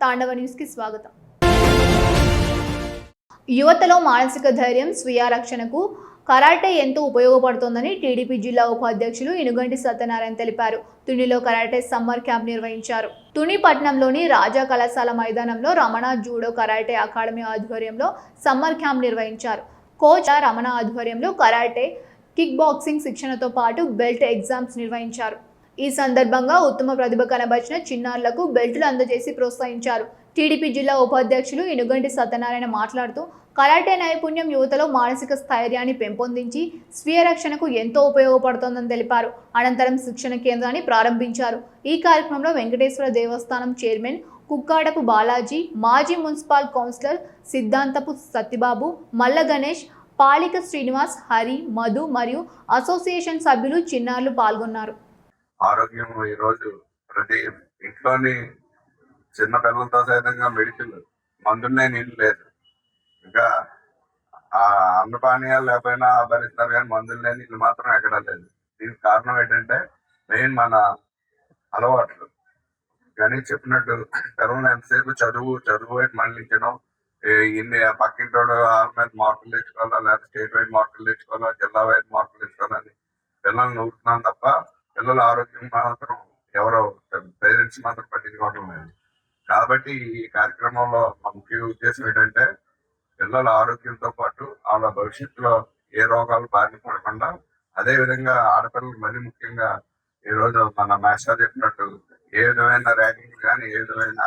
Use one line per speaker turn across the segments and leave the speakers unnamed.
తాండవ news కి స్వాగతం. యువతలో మానసిక ధైర్యం, స్వీయ రక్షణకు కరాటే ఎంతో ఉపయోగపడుతోందని టీడీపీ జిల్లా ఉపాధ్యక్షులు ఇనుగంటి సత్యనారాయణ తెలిపారు. తునిలో కరాటే సమ్మర్ క్యాంప్ నిర్వహించారు. తుని పట్టణంలోని రాజా కళాశాల మైదానంలో రమణ జూడో కరాటే అకాడమీ ఆధ్వర్యంలో సమ్మర్ క్యాంప్ నిర్వహించారు. కోచ్ రమణ ఆధ్వర్యంలో కరాటే, కిక్ బాక్సింగ్ శిక్షణతో పాటు బెల్ట్ ఎగ్జామ్స్ నిర్వహించారు. ఈ సందర్భంగా ఉత్తమ ప్రతిభ కనబరిచిన చిన్నారులకు బెల్టులు అందజేసి ప్రోత్సహించారు. టీడీపీ జిల్లా ఉపాధ్యక్షులు ఇనుగంటి సత్యనారాయణ మాట్లాడుతూ కరాటే నైపుణ్యం యువతలో మానసిక స్థైర్యాన్ని పెంపొందించి స్వీయ రక్షణకు ఎంతో ఉపయోగపడుతోందని తెలిపారు. అనంతరం శిక్షణ కేంద్రాన్ని ప్రారంభించారు. ఈ కార్యక్రమంలో వెంకటేశ్వర దేవస్థానం చైర్మన్ కుక్కాడపు బాలాజీ, మాజీ మున్సిపల్ కౌన్సిలర్ సిద్ధాంతపు సత్యబాబు, మల్ల గణేష్, పాలిక శ్రీనివాస్, హరి, మధు మరియు అసోసియేషన్ సభ్యులు, చిన్నారులు పాల్గొన్నారు.
ఆరోగ్యం ఈరోజు ప్రతి ఇంట్లోని చిన్న పిల్లలతో సైతంగా మెడిసిన్ మందులనే నీళ్ళు లేదు. ఇంకా ఆ అన్నపానీయాలు లేకపోయినా భరిస్తారు, కానీ మందులు లేని నీళ్ళు మాత్రం ఎక్కడా లేదు. దీనికి కారణం ఏంటంటే మెయిన్ మన అలవాట్లు. కానీ చెప్పినట్టు పిల్లల్ని ఎంతసేపు చదువు మళ్ళించడం, ఇన్ని పక్కింటోడు వాళ్ళ మీద మార్కులు తెచ్చుకోవాలా, లేదా స్టేట్ వైడ్ మార్కులు తెచ్చుకోవాలా, జిల్లా వైడ్ మార్కులు తెచ్చుకోవాలని పిల్లల్ని ఊరుతున్నాం తప్ప పిల్లల ఆరోగ్యం మాత్రం ఎవరో పేరెంట్స్ మాత్రం పట్టించుకోవడం లేదు. కాబట్టి ఈ కార్యక్రమంలో మా ముఖ్య ఉద్దేశం ఏంటంటే పిల్లల ఆరోగ్యంతో పాటు వాళ్ళ భవిష్యత్తులో ఏ రోగాలు బారిన పడకుండా, అదే విధంగా ఆడపిల్లలు మరీ ముఖ్యంగా ఈరోజు మన మాస్టర్ చెప్పినట్టు ఏ విధమైన ర్యాగింగ్ కానీ, ఏ విధమైన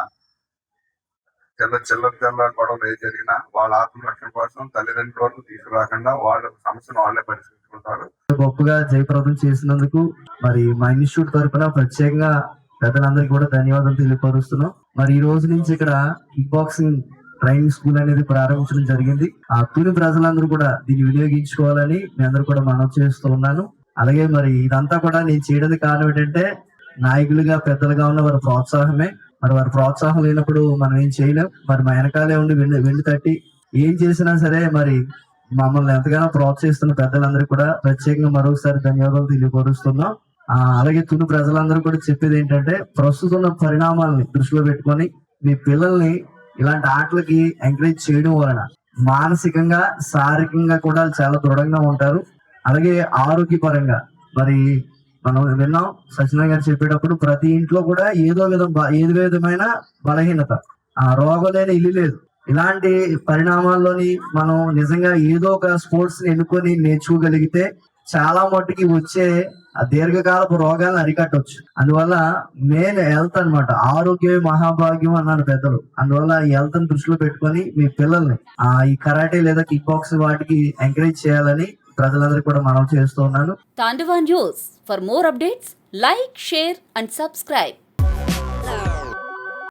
చిల్లర గొడవలు ఏ జరిగినా వాళ్ళ ఆత్మరక్షణ కోసం తల్లిదండ్రులు తీసుకురాకుండా వాళ్ళ సమస్యను వాళ్ళే పరిష్కరించుకుంటారు.
గొప్పగా జయప్రదం చేసినందుకు మరి మా ఇన్స్టిట్యూట్ తరఫున ప్రత్యేకంగా పెద్దలందరికీ కూడా ధన్యవాదాలు తెలియపరుస్తున్నాం. మరి ఈ రోజు నుంచి ఇక్కడ కిక్ బాక్సింగ్ ట్రైనింగ్ స్కూల్ అనేది ప్రారంభించడం జరిగింది. ఆ తుని ప్రజలందరూ కూడా దీన్ని వినియోగించుకోవాలని మీ అందరూ కూడా మనవి చేస్తూ ఉన్నాను. అలాగే మరి ఇదంతా కూడా నేను చేయడానికి కారణం ఏంటంటే నాయకులుగా పెద్దలుగా ఉన్న వారి ప్రోత్సాహమే. మరి వారి ప్రోత్సాహం లేనప్పుడు మనం ఏం చేయలేం. మరి మా వెనకాలే ఉండి వెండి తట్టి ఏం చేసినా సరే మరి మమ్మల్ని ఎంతగానో ప్రోత్సహిస్తున్న పెద్దలందరికీ కూడా ప్రత్యేకంగా మరొకసారి ధన్యవాదాలు తెలియపరుస్తున్నాం. అలాగే తుని ప్రజలందరూ కూడా చెప్పేది ఏంటంటే ప్రస్తుతం ఉన్న పరిణామాలని దృష్టిలో పెట్టుకొని మీ పిల్లల్ని ఇలాంటి ఆటలకి ఎంకరేజ్ చేయడం వలన మానసికంగా, శారీరకంగా కూడా చాలా దృఢంగా ఉంటారు. అలాగే ఆరోగ్యపరంగా మరి మనం విన్నాం సత్యనారాయణ గారు చెప్పేటప్పుడు ప్రతి ఇంట్లో కూడా ఏదో విధమైన బలహీనత, రోగం లేని ఇల్లు లేదు. ఇలాంటి పరిణామాల్లోని మనం నిజంగా ఏదో ఒక స్పోర్ట్స్ ని ఎన్నుకొని నేర్చుకోగలిగితే చాలా మట్టుకి వచ్చే ఆ దీర్ఘకాలపు రోగాలను అరికట్టవచ్చు. అందువల్ల మెయిన్ హెల్త్ అన్నమాట. ఆరోగ్యమే మహాభాగ్యం అన్నారు పెద్దలు. అందువల్ల ఈ హెల్త్ ని దృష్టిలో పెట్టుకొని మీ పిల్లల్ని ఈ కరాటే లేదా కిక్ బాక్సింగ్ వాటికి ఎంకరేజ్ చేయాలని ప్రజలందరికీ కూడా మనవి చేస్తూ ఉన్నాను.
Tandava News. For more updates, like, share and subscribe.